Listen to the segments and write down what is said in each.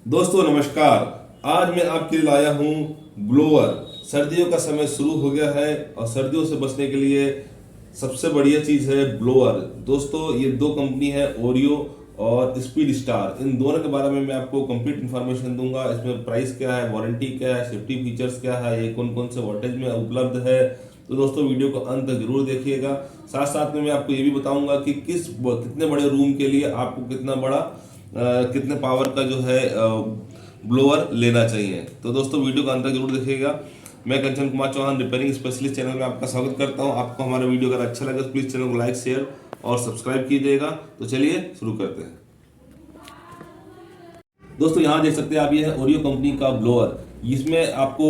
दोस्तों नमस्कार। आज मैं आपके लिए लाया हूँ ब्लोअर। सर्दियों का समय शुरू हो गया है और सर्दियों से बचने के लिए सबसे बढ़िया चीज़ है ब्लोअर। दोस्तों ये दो कंपनी है, ओरियो और स्पीड स्टार। इन दोनों के बारे में मैं आपको कंप्लीट इन्फॉर्मेशन दूंगा। इसमें प्राइस क्या है, वारंटी क्या है, सेफ्टी फीचर्स क्या है, ये कौन कौन से वोल्टेज में उपलब्ध है। तो दोस्तों वीडियो को अंत तक जरूर देखिएगा। साथ साथ में मैं आपको ये भी बताऊंगा कि कितने बड़े रूम के लिए आपको कितना बड़ा कितने पावर का जो है ब्लोअर लेना चाहिए। तो दोस्तों वीडियो का अंत तक जरूर देखिएगा। मैं Kanchan Kumar Chauhan, repairing specialist channel में आपका स्वागत करता हूं। आपको हमारा वीडियो अगर अच्छा लगे तो प्लीज़ चैनल को लाइक, शेयर और सब्सक्राइब कीजिएगा। तो चलिए शुरू करते हैं। दोस्तों यहाँ देख सकते हैं आप, ये है ओरियो कंपनी का ब्लोअर। इसमें आपको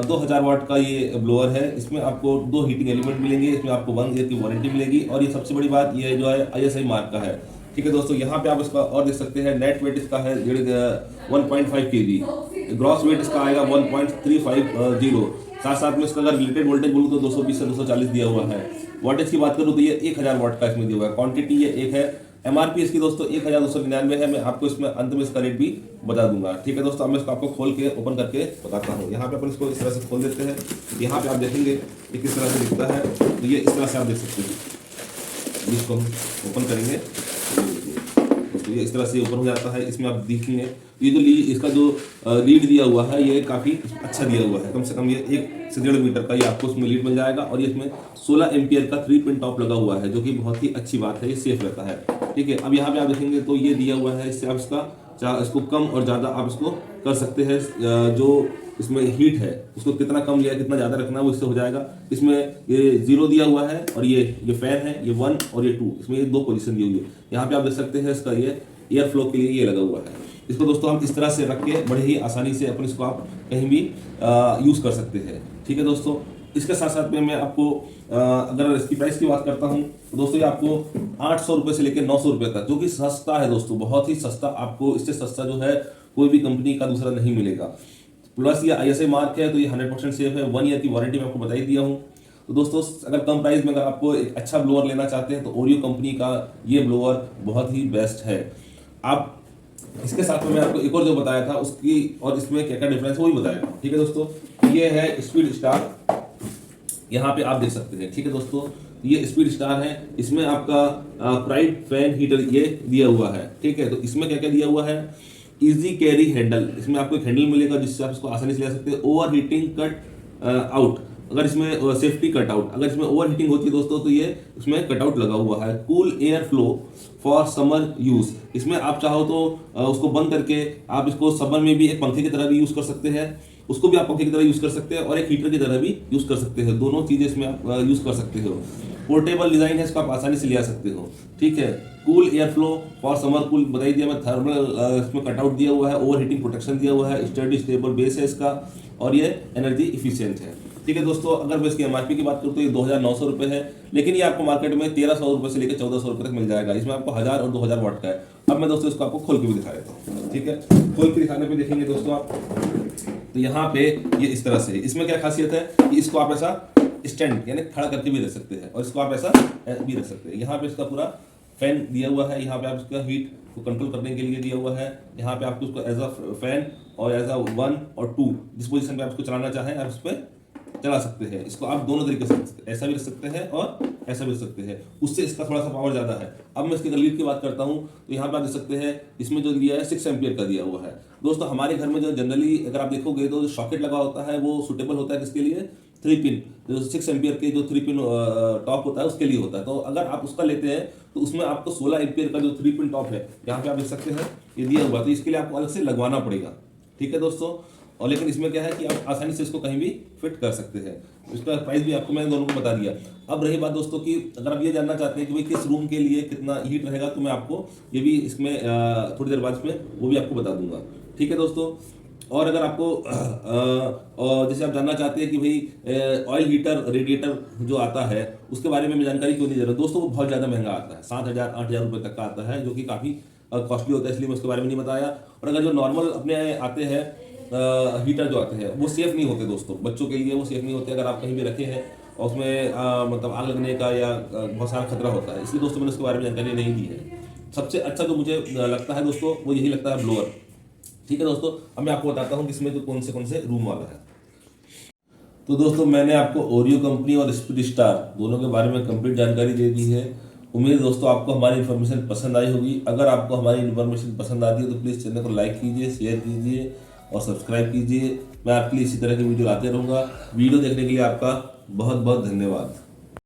2000 वाट का ये ब्लोअर है। इसमें आपको दो हीटिंग एलिमेंट मिलेंगे। इसमें आपको 1 ईयर की वारंटी मिलेगी और ये सबसे बड़ी बात ये जो है ISI मार्क का है। ठीक है दोस्तों, यहाँ पे आप इसका और देख सकते हैं नेट वेट इसका है 1.5 kg। ग्रॉस वेट इसका आएगा 1.350। साथ साथ में इसका अगर रिलेटेड वोल्टेज बोलूँ तो 220 से 240 दिया हुआ है। वाटेज की बात करूँ तो ये 1000 वाट का इसमें दिया हुआ है। क्वांटिटी ये एक है। MRP इसकी दोस्तों 1299 है। मैं आपको इसमें अंत में इसका रेट भी बता दूंगा। ठीक है दोस्तों, अब मैं इसको आपको खोल के ओपन करके बताता हूँ। यहाँ पे अपन इसको इस तरह से खोल देते हैं। यहाँ पे आप देखेंगे ये किस तरह से दिखता है। तो ये इस तरह से आप देख सकते हैं। इसको हम ओपन करेंगे दोस्तों, ये इस तरह से ओपन हो जाता है। इसमें आप देखेंगे ये जो इसका जो लीड दिया हुआ है ये काफ़ी अच्छा दिया हुआ है। कम से कम ये 1 से 1.5 मीटर का ये आपको इसमें लीड मिल जाएगा। और ये इसमें 16 एम्पियर का 3 पिन टॉप लगा हुआ है, जो कि बहुत ही अच्छी बात है। ये सेफ रहता है। ठीक है, अब यहाँ पे आप देखेंगे तो ये दिया हुआ है। इससे आप इसको कम और ज़्यादा आप इसको कर सकते हैं। जो इसमें हीट है उसको कितना कम लिया कितना ज़्यादा रखना है वो इससे हो जाएगा। इसमें ये 0 दिया हुआ है और ये फैन है, ये 1 और ये 2, इसमें ये 2 पोजीशन दी हुई है। यहाँ पे आप देख सकते हैं इसका ये एयर फ्लो के लिए ये लगा हुआ है। इसको दोस्तों हम इस तरह से रख के बड़े ही आसानी से अपन इसको आप कहीं भी यूज़ कर सकते हैं। ठीक है दोस्तों, इसके साथ साथ में मैं आपको अगर इसकी प्राइस की बात करता हूँ तो दोस्तों ये आपको 800 रुपये से लेकर 900 रुपये तक, जो कि सस्ता है दोस्तों, बहुत ही सस्ता। आपको इससे सस्ता जो है कोई भी कंपनी का दूसरा नहीं मिलेगा। प्लस ये ISI मार्क है तो ये 100% सेफ है। 1 ईयर की वारंटी मैं आपको बता ही दिया हूँ। तो दोस्तों अगर कम प्राइस में अगर आपको एक अच्छा ब्लोअर लेना चाहते हैं तो ओरियो कंपनी का ये ब्लोअर बहुत ही बेस्ट है। आप इसके साथ में मैं आपको एक और जो बताया था उसकी और इसमें क्या क्या डिफरेंस है वो भी बताया। ठीक है दोस्तों, ये है स्पीड स्टार। यहाँ पे आप देख सकते हैं। ठीक है दोस्तों, ये स्पीड स्टार है। इसमें आपका प्राइड फैन हीटर ये दिया हुआ है। ठीक है, तो इसमें क्या क्या दिया हुआ है, इजी कैरी हैंडल। इसमें आपको एक हैंडल मिलेगा जिससे आप इसको आसानी से ले सकते हैं। ओवर हीटिंग कट आउट, अगर इसमें सेफ्टी कट आउट, अगर इसमें ओवर हीटिंग होती है दोस्तों तो ये इसमें कट आउट लगा हुआ है। Cool air flow for summer use, इसमें आप चाहो तो उसको बंद करके आप इसको समर में भी एक पंखे की तरह भी यूज कर सकते हैं। उसको भी आप पंखे की तरह यूज कर सकते हैं और एक हीटर की तरह भी यूज कर सकते हैं। दोनों चीजें इसमें आप यूज कर सकते हो। पोर्टेबल डिजाइन है, इसको आप आसानी से ले आ सकते हो। ठीक है, cool air flow for summer cool बताई दिया मैं। थर्मल इसमें कटआउट दिया हुआ है, ओवर हीटिंग प्रोटेक्शन दिया हुआ है, स्टडी स्टेबल बेस है इसका और ये एनर्जी इफिशियंट है। ठीक है दोस्तों, अगर मैं इसकी MRP की बात करूँ तो ये 2900 रुपये है, लेकिन ये आपको मार्केट में 1300 रुपये से लेकर 1400 रुपये तक मिल जाएगा। इसमें आपको 1000 और 2000 वाट का है। अब मैं दोस्तों इसको आपको खोल के भी दिखा देता हूँ। ठीक है, खोल के दिखाने पे देखेंगे दोस्तों आप तो यहाँ पे ये इस तरह से, इसमें क्या खासियत है कि इसको आप ऐसा स्टैंड यानी खड़ा करके भी रख सकते हैं और इसको आप ऐसा भी रख सकते हैं। यहाँ पे इसका पूरा फैन दिया हुआ है। यहाँ पे आप इसका हीट को कंट्रोल करने के लिए दिया हुआ है। यहाँ पे आपको उसको एज अ फैन और एज अ 1 और 2 जिस पोजीशन पे आप इसको चलाना चाहें आप उस पर चला सकते हैं। इसको आप दोनों तरीके से ऐसा भी रख सकते हैं और ऐसा भी रख सकते हैं। उससे इसका थोड़ा सा पावर ज़्यादा है। अब मैं इसके लीड की बात करता हूँ तो यहाँ पे आप देख सकते हैं इसमें जो दिया है 6 एम्पियर का दिया हुआ है। दोस्तों हमारे घर में जो जनरली अगर आप देखोगे तो जो सॉकेट लगा होता है वो सुटेबल होता है किसके लिए, 3 पिन, जो 6 एम्पियर के जो 3 पिन टॉप होता है उसके लिए होता है। तो अगर आप उसका लेते हैं तो उसमें आपको 16 एम्पियर का जो 3 पिन टॉप है यहाँ पे आप देख सकते हैं ये दिया हुआ, तो इसके लिए आपको अलग से लगवाना पड़ेगा। ठीक है दोस्तों, और लेकिन इसमें क्या है कि आप आसानी से इसको कहीं भी फिट कर सकते हैं। इसका प्राइस भी आपको मैंने दोनों को बता दिया। अब रही बात दोस्तों की अगर आप ये जानना चाहते हैं कि भाई किस रूम के लिए कितना हीट रहेगा तो मैं आपको ये भी इसमें थोड़ी देर बाद इसमें वो भी आपको बता दूंगा। ठीक है दोस्तों, और अगर आपको और जैसे आप जानना चाहते हैं कि भाई ऑयल हीटर रेडिएटर जो आता है उसके बारे में जानकारी क्यों नहीं दे रहा दोस्तों, वो बहुत ज़्यादा महंगा आता है। 7000 8000 रुपये तक का आता है, जो कि काफ़ी कॉस्टली होता है, इसलिए मैं उसके बारे में नहीं बताया। और अगर जो नॉर्मल अपने आते हैं हीटर जो आते हैं वो सेफ नहीं होते दोस्तों, बच्चों के लिए वो सेफ नहीं होते। अगर आप कहीं भी रखे हैं और उसमें मतलब आग लगने का या बहुत सारा खतरा होता है, इसलिए दोस्तों मैंने उसके बारे में जानकारी नहीं दी है। सबसे अच्छा जो मुझे लगता है दोस्तों वो यही लगता है ब्लोअर। ठीक है दोस्तों, अब मैं आपको बताता हूँ कि इसमें तो कौन से रूम वाला है। तो दोस्तों मैंने आपको ओरियो कंपनी और स्पीड स्टार दोनों के बारे में कंप्लीट जानकारी दे दी है। उम्मीद है दोस्तों आपको हमारी इन्फॉर्मेशन पसंद आई होगी। अगर आपको हमारी इन्फॉर्मेशन पसंद आती है तो प्लीज़ चैनल को लाइक कीजिए, शेयर कीजिए और सब्सक्राइब कीजिए। मैं आपके लिए इसी तरह की वीडियो लाते रहूँगा। वीडियो देखने के लिए आपका बहुत बहुत धन्यवाद।